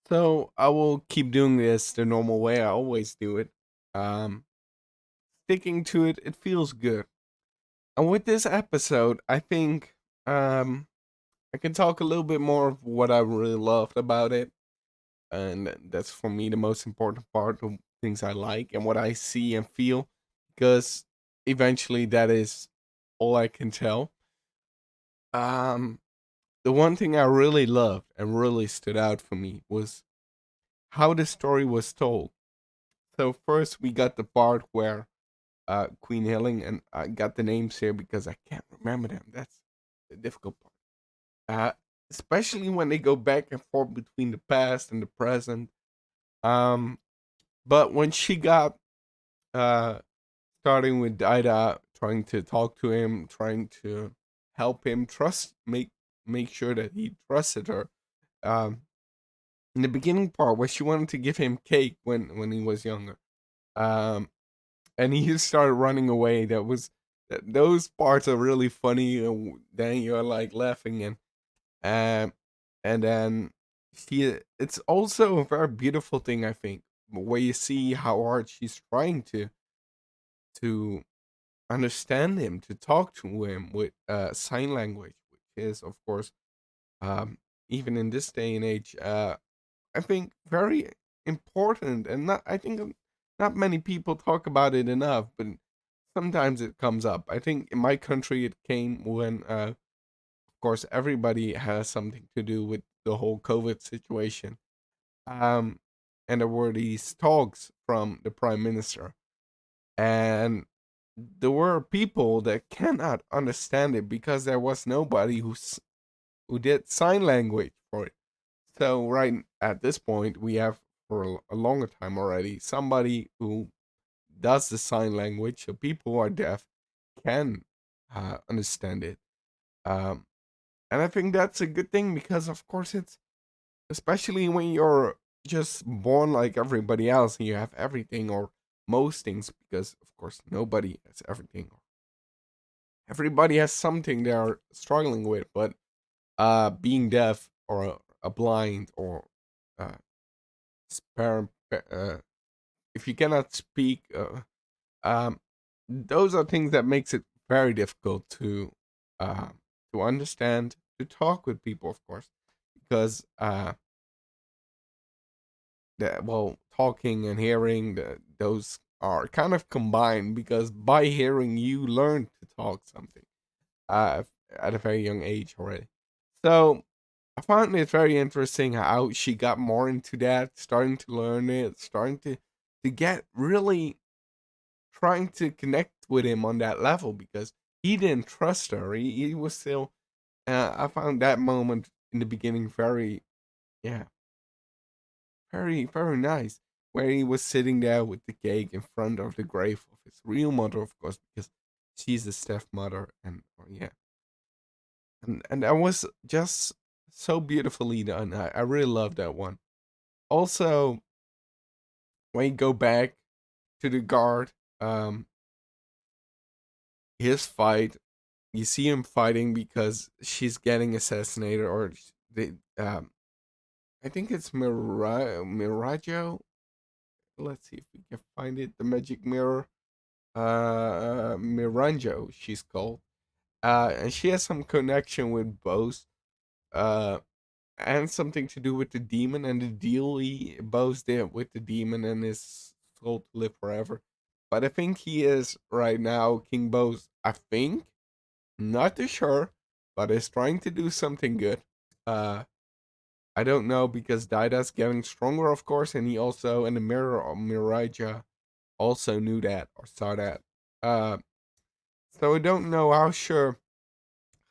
So I will keep doing this the normal way I always do it. Um, Sticking to it, it feels good. And with this episode, I think I can talk a little bit more of what I really loved about it, and that's for me the most important part of things I like and what I see and feel, because eventually that is all I can tell. Um, the one thing I really loved and really stood out for me was how the story was told. So first we got the part where Queen Hilling, and I got the names here because I can't remember them. That's the difficult part. Uh, Especially when they go back and forth between the past and the present. Um, but when she got uh, starting with Daida, trying to talk to him, trying to help him make sure that he trusted her. Um, in the beginning part where she wanted to give him cake when he was younger. Um, and he started running away. Those parts are really funny. And then you're like laughing, um, and then it's also a very beautiful thing, I think, where you see how hard she's trying to understand him, to talk to him with sign language, which is, of course, um, even in this day and age, I think very important, and not I think not many people talk about it enough, but sometimes it comes up. I think in my country it came when, of course, everybody has something to do with the whole COVID situation. Um, and there were these talks from the prime minister, and there were people that cannot understand it because there was nobody who did sign language for it. So right at this point, we have for a longer time already somebody who does the sign language, so people who are deaf can understand it. Um, and I think that's a good thing because, of course, it's especially when you're just born like everybody else and you have everything or most things, because, of course, nobody has everything. Everybody has something they are struggling with, but being deaf or a blind or uh, spare, if you cannot speak, um, those are things that makes it very difficult uh, to understand, to talk with people, of course, because talking and hearing, those are kind of combined, because by hearing you learn to talk something uh, at a very young age already. So I found it very interesting how she got more into that, starting to learn it, starting to get really trying to connect with him on that level, because he didn't trust her. He was still. I found that moment in the beginning very, yeah, very nice, where he was sitting there with the cake in front of the grave of his real mother, of course, because she's the stepmother, and oh, yeah, and that was just so beautifully done. I really love that one. Also, when you go back to the guard, um, his fight, you see him fighting because she's getting assassinated, or they, I think it's Mirajo. Let's see if we can find it. The magic mirror, Miranjo, she's called, and she has some connection with both, uh, and something to do with the demon and the deal he both did with the demon and his soul to live forever. But I think he is right now King Bo's. I think, not too sure, but is trying to do something good. Uh, I don't know, because Daida's getting stronger, of course, and he also in the mirror of Mirija also knew that or saw that. Uh, so I don't know how sure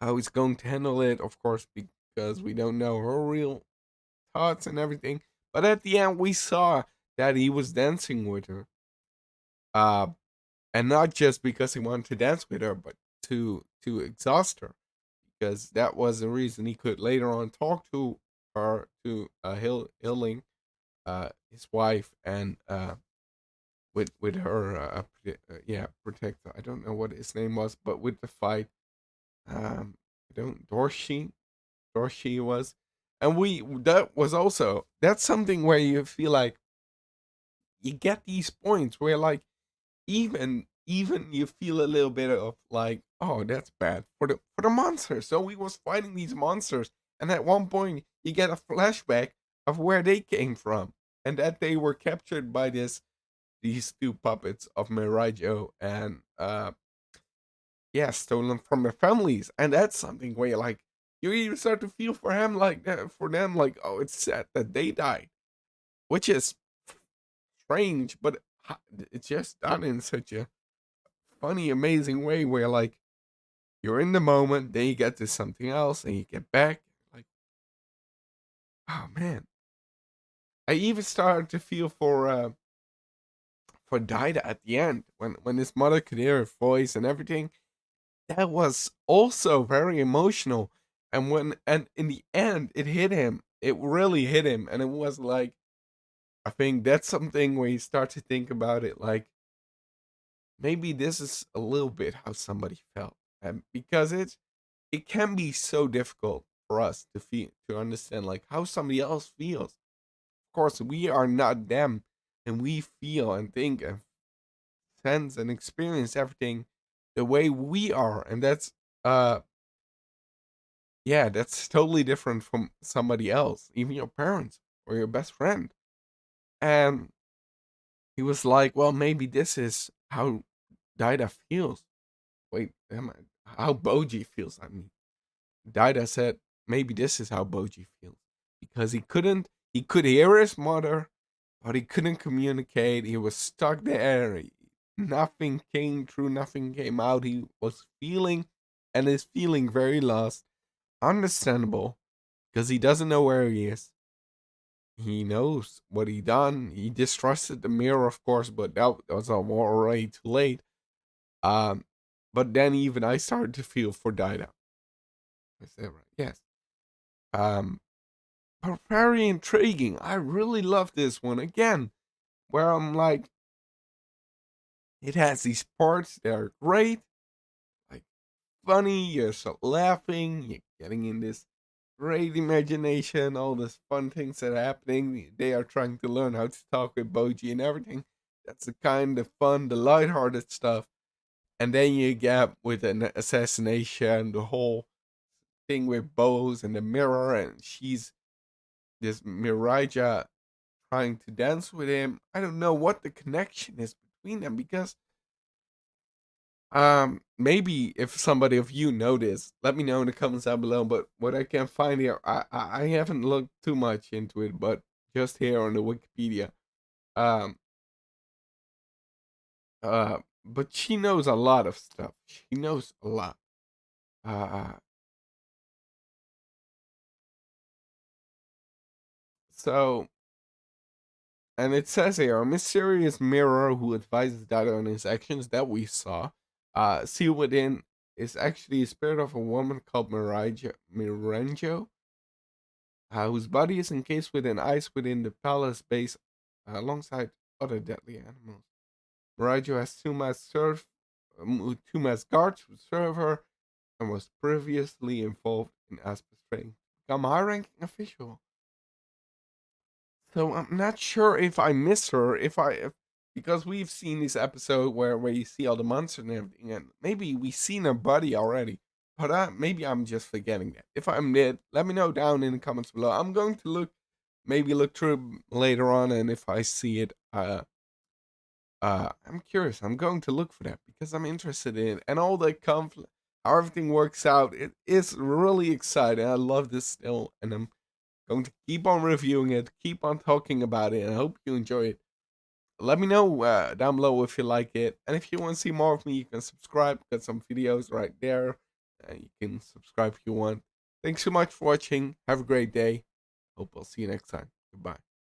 how he's going to handle it, of course, because we don't know her real thoughts and everything. But at the end, we saw that he was dancing with her, uh, and not just because he wanted to dance with her, but to exhaust her, because that was the reason he could later on talk to her, to Hilling, his wife, and with her, yeah, protector. I don't know what his name was, but with the fight, I don't Dorshi was. And that's something where you feel like you get these points where like even you feel a little bit of like, oh, that's bad for the monsters. So we was fighting these monsters, and at one point you get a flashback of where they came from, and that they were captured by these two puppets of Mirajo, and yeah, stolen from their families. And that's something where like you even start to feel for him like that, for them like, oh, it's sad that they died, which is strange, but it's just done in such a funny, amazing way where like you're in the moment, then you get to something else, and you get back. Like, oh man, I even started to feel for Daida at the end when his mother could hear her voice and everything. That was also very emotional. And in the end, it hit him. It really hit him, and it was like I think that's something where you start to think about it like maybe this is a little bit how somebody felt, and because it can be so difficult for us to feel to understand like how somebody else feels. Of course, we are not them, and we feel and think and sense and experience everything the way we are, and that's uh yeah, that's totally different from somebody else, even your parents or your best friend. And he was like, well, maybe this is how Daida feels. Wait, am I, how Boji feels? I mean, Daida said maybe this is how Boji feels because he could hear his mother, but he couldn't communicate. He was stuck there. Nothing came through, nothing came out. He was feeling, and is feeling very lost. Understandable, because he doesn't know where he is. He knows what he done. He distrusted the mirror, of course, but that was already too late. Um, but then even I started to feel for Daida. I said, right, yes. Um, but very intriguing. I really love this one again, where I'm like, it has these parts that are great, like funny. You're so laughing. You're getting in this great imagination. All these fun things that are happening. They are trying to learn how to talk with Boji and everything. That's the kind of fun, the lighthearted stuff. And then you get with an assassination, the whole thing with Bose and the mirror, and she's this Miraja trying to dance with him. I don't know what the connection is between them because maybe if somebody of you know this, let me know in the comments down below. But what I can find here, I haven't looked too much into it, but just here on the Wikipedia. Um but she knows a lot of stuff. She knows a lot. Uh so and it says here a mysterious mirror who advises Dada on his actions that we saw. Sealed within is actually a spirit of a woman called Miranjo, whose body is encased within ice within the palace base alongside other deadly animals. Miranjo has two masked guards who serve her and was previously involved in Aspa's training to become a high ranking official. So I'm not sure if I miss her, because we've seen this episode where you see all the monsters and everything, and maybe we've seen her body already. But maybe I'm just forgetting that. If I'm dead, let me know down in the comments below. I'm going to maybe look through later on, and if I see it, I'm curious. I'm going to look for that because I'm interested in it and all the conflict, how everything works out. It is really exciting. I love this still, and I'm going to keep on reviewing it, keep on talking about it, and I hope you enjoy it. Let me know down below if you like it, and if you want to see more of me, you can subscribe. Got some videos right there. You can subscribe if you want. Thanks so much for watching. Have a great day. Hope I'll see you next time. Goodbye.